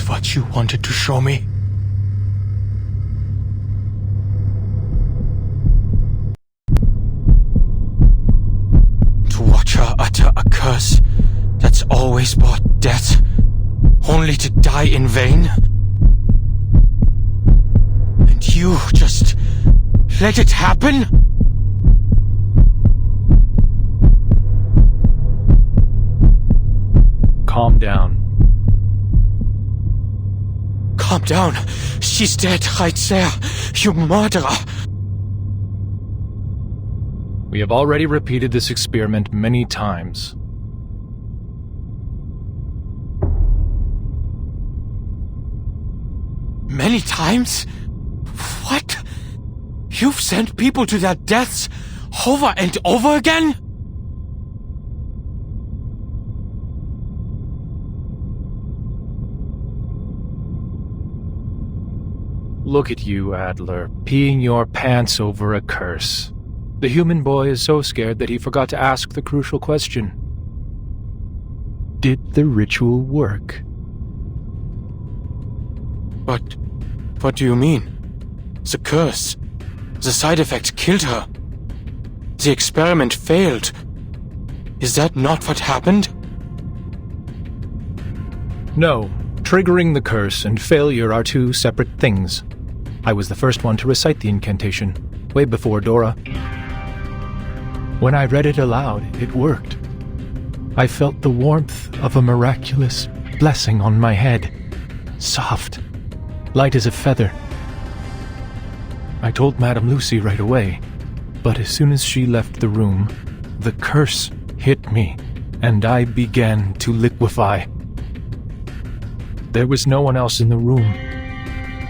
this what you wanted to show me? To watch her utter a curse that's always brought death, only to die in vain? And you just let it happen? Calm down. Calm down. She's dead right there, you murderer. We have already repeated this experiment many times. Many times? What? You've sent people to their deaths over and over again? Look at you, Adler, peeing your pants over a curse. The human boy is so scared that he forgot to ask the crucial question. Did the ritual work? But what do you mean? The curse. The side effect killed her. The experiment failed. Is that not what happened? No, triggering the curse and failure are two separate things. I was the first one to recite the incantation, way before Dora. When I read it aloud, it worked. I felt the warmth of a miraculous blessing on my head. Soft, light as a feather. I told Madame Lucy right away, but as soon as she left the room, the curse hit me, and I began to liquefy. There was no one else in the room.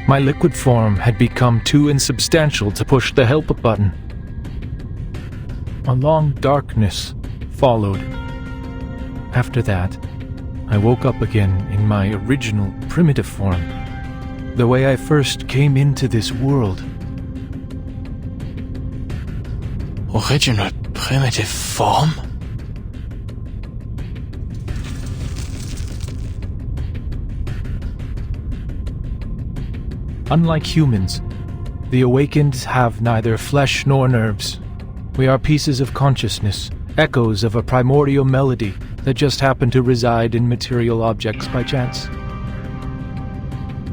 My liquid form had become too insubstantial to push the help button. A long darkness followed. After that, I woke up again in my original primitive form, the way I first came into this world. Original primitive form? Unlike humans, the awakened have neither flesh nor nerves. We are pieces of consciousness, echoes of a primordial melody that just happen to reside in material objects by chance.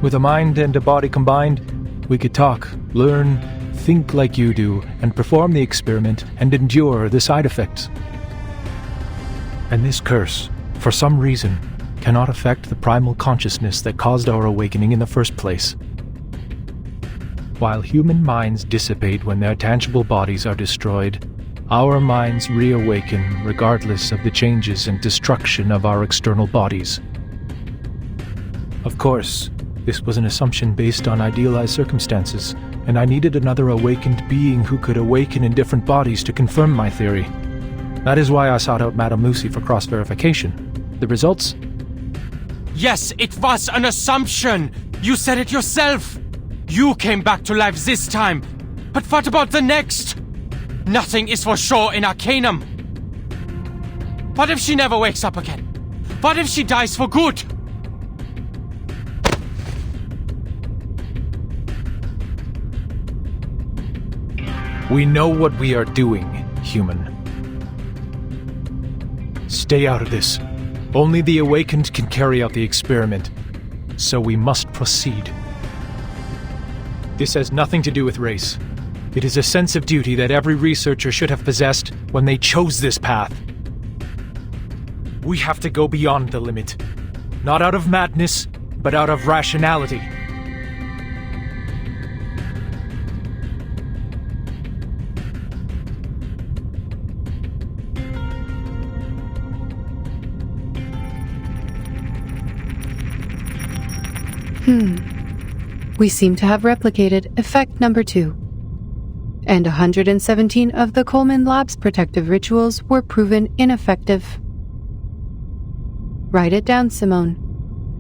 With a mind and a body combined, we could talk, learn, think like you do, and perform the experiment and endure the side effects. And this curse, for some reason, cannot affect the primal consciousness that caused our awakening in the first place. While human minds dissipate when their tangible bodies are destroyed, our minds reawaken regardless of the changes and destruction of our external bodies. Of course, this was an assumption based on idealized circumstances, and I needed another awakened being who could awaken in different bodies to confirm my theory. That is why I sought out Madame Lucy for cross-verification. The results? Yes, it was an assumption! You said it yourself! You came back to life this time! But what about the next? Nothing is for sure in Arcanum! What if she never wakes up again? What if she dies for good? We know what we are doing, human. Stay out of this. Only the awakened can carry out the experiment, so we must proceed. This has nothing to do with race. It is a sense of duty that every researcher should have possessed when they chose this path. We have to go beyond the limit. Not out of madness, but out of rationality. We seem to have replicated effect number 2. And 117 of the Coleman Lab's protective rituals were proven ineffective. Write it down, Simone.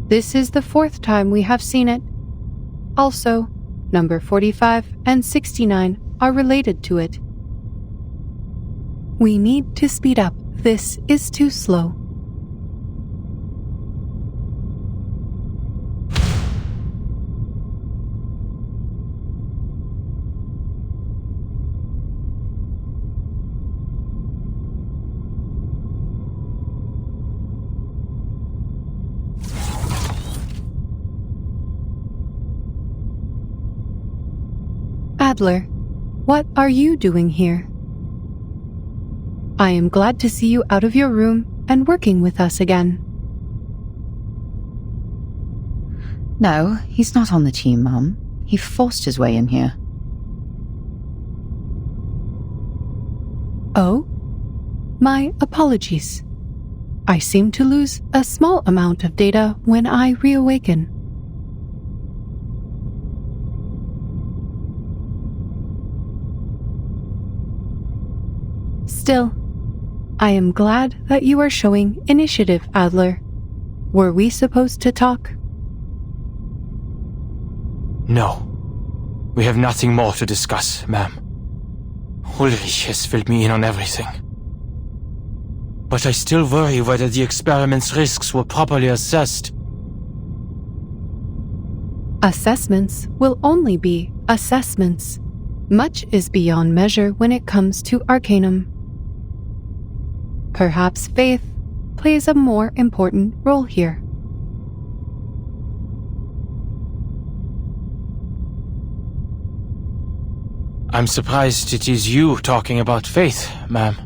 This is the 4th time we have seen it. Also, number 45 and 69 are related to it. We need to speed up. This is too slow. Adler, what are you doing here? I am glad to see you out of your room and working with us again. No, he's not on the team, Mum. He forced his way in here. Oh? My apologies. I seem to lose a small amount of data when I reawaken. Still, I am glad that you are showing initiative, Adler. Were we supposed to talk? No. We have nothing more to discuss, ma'am. Ulrich has filled me in on everything. But I still worry whether the experiment's risks were properly assessed. Assessments will only be assessments. Much is beyond measure when it comes to Arcanum. Perhaps faith plays a more important role here. I'm surprised it is you talking about faith, ma'am.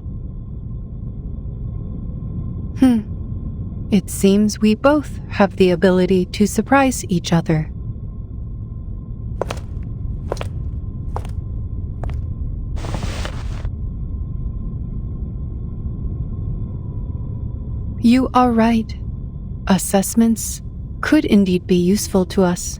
It seems we both have the ability to surprise each other. You are right. Assessments could indeed be useful to us.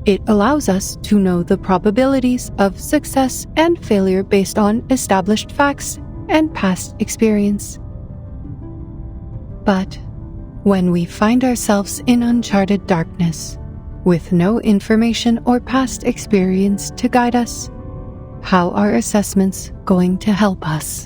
It allows us to know the probabilities of success and failure based on established facts and past experience. But when we find ourselves in uncharted darkness, with no information or past experience to guide us, how are assessments going to help us?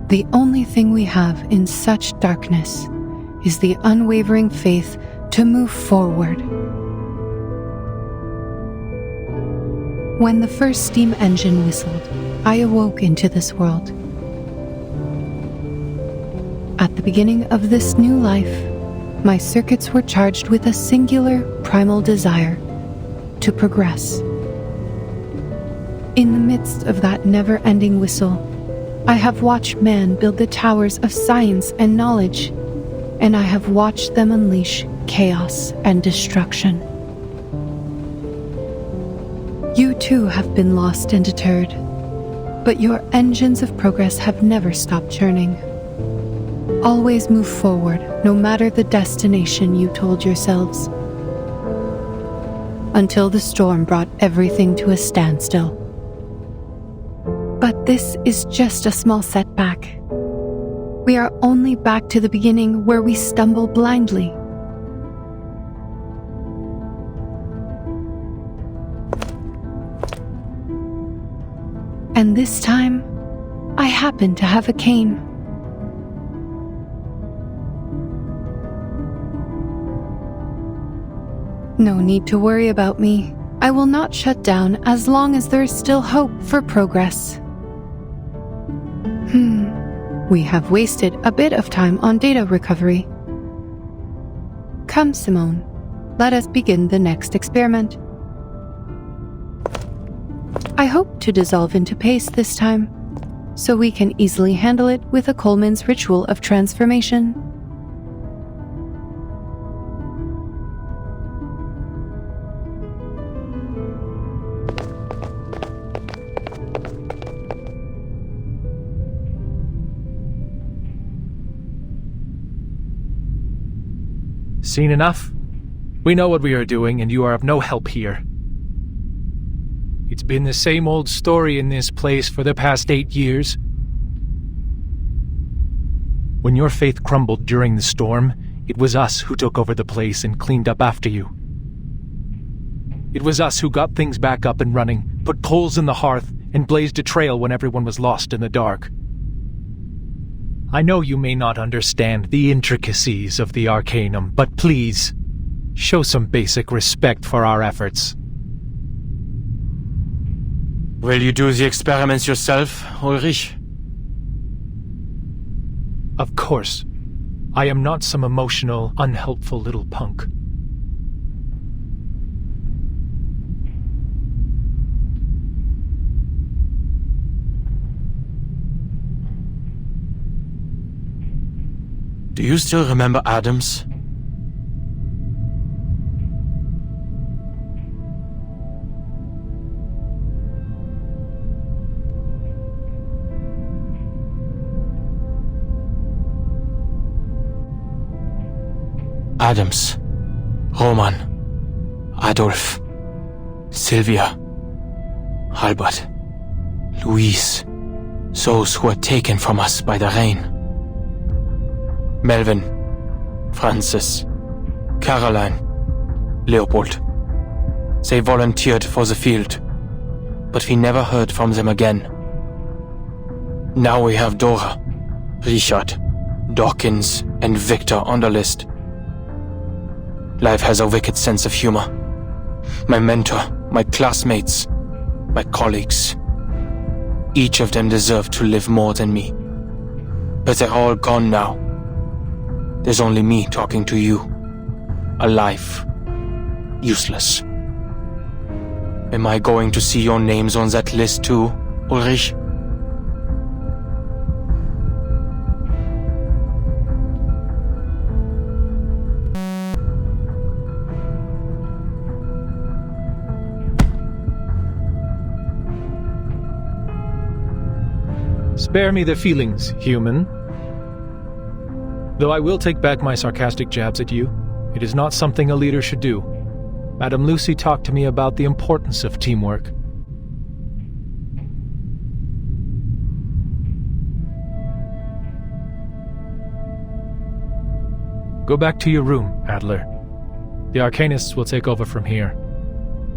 The only thing we have in such darkness is the unwavering faith to move forward. When the first steam engine whistled, I awoke into this world. At the beginning of this new life, my circuits were charged with a singular primal desire to progress. In the midst of that never-ending whistle, I have watched man build the towers of science and knowledge, and I have watched them unleash chaos and destruction. You too have been lost and deterred, but your engines of progress have never stopped churning. Always move forward, no matter the destination you told yourselves, until the storm brought everything to a standstill. But this is just a small setback. We are only back to the beginning where we stumble blindly. And this time, I happen to have a cane. No need to worry about me. I will not shut down as long as there is still hope for progress. We have wasted a bit of time on data recovery. Come, Simone. Let us begin the next experiment. I hope to dissolve into paste this time, so we can easily handle it with a Coleman's ritual of transformation. Seen enough? We know what we are doing, and you are of no help here. It's been the same old story in this place for the past 8 years. When your faith crumbled during the storm, it was us who took over the place and cleaned up after you. It was us who got things back up and running, put coals in the hearth, and blazed a trail when everyone was lost in the dark. I know you may not understand the intricacies of the Arcanum, but please, show some basic respect for our efforts. Will you do the experiments yourself, Ulrich? Of course. I am not some emotional, unhelpful little punk. Do you still remember Adams? Adams, Roman, Adolf, Sylvia, Albert, Louise, those who were taken from us by the rain. Melvin, Francis, Caroline, Leopold. They volunteered for the field, but we never heard from them again. Now we have Dora, Richard, Dawkins, and Victor on the list. Life has a wicked sense of humor. My mentor, my classmates, my colleagues. Each of them deserved to live more than me. But they're all gone now. There's only me talking to you. Alive. Useless. Am I going to see your names on that list too, Ulrich? Spare me the feelings, human. Though I will take back my sarcastic jabs at you, it is not something a leader should do. Madame Lucy talked to me about the importance of teamwork. Go back to your room, Adler. The Arcanists will take over from here.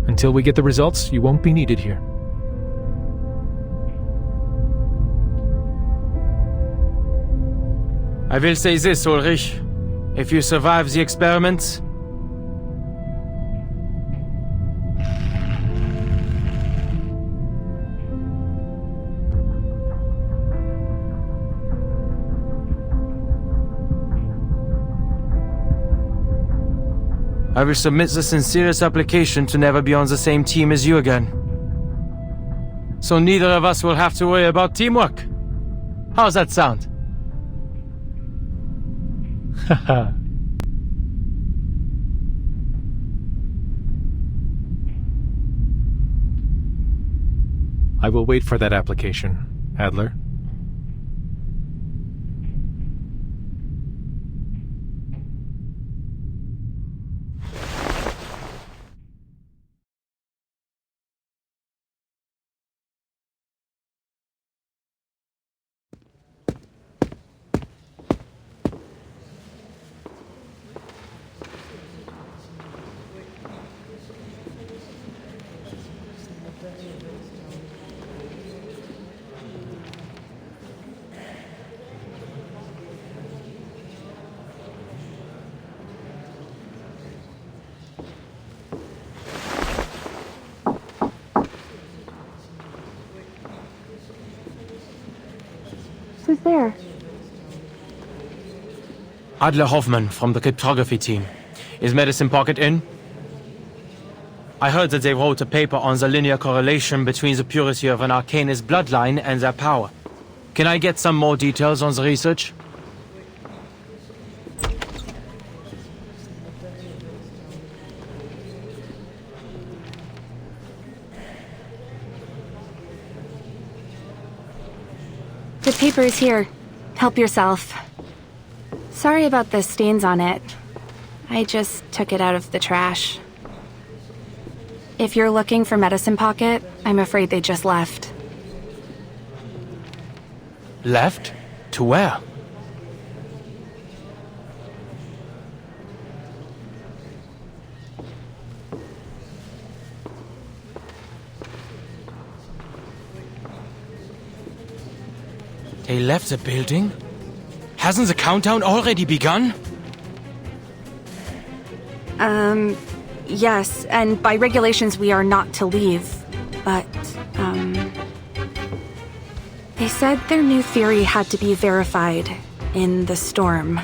Until we get the results, you won't be needed here. I will say this, Ulrich. If you survive the experiments, I will submit the sincerest application to never be on the same team as you again. So neither of us will have to worry about teamwork. How's that sound? Haha. I will wait for that application, Adler. Who's there? Adler Hoffman from the cryptography team. Is Medicine Pocket in? I heard that they wrote a paper on the linear correlation between the purity of an Arcanist bloodline and their power. Can I get some more details on the research? The paper is here. Help yourself. Sorry about the stains on it. I just took it out of the trash. If you're looking for Medicine Pocket, I'm afraid they just left. Left? To where? They left the building? Hasn't the countdown already begun? Yes, and by regulations we are not to leave, but, said their new theory had to be verified in the storm.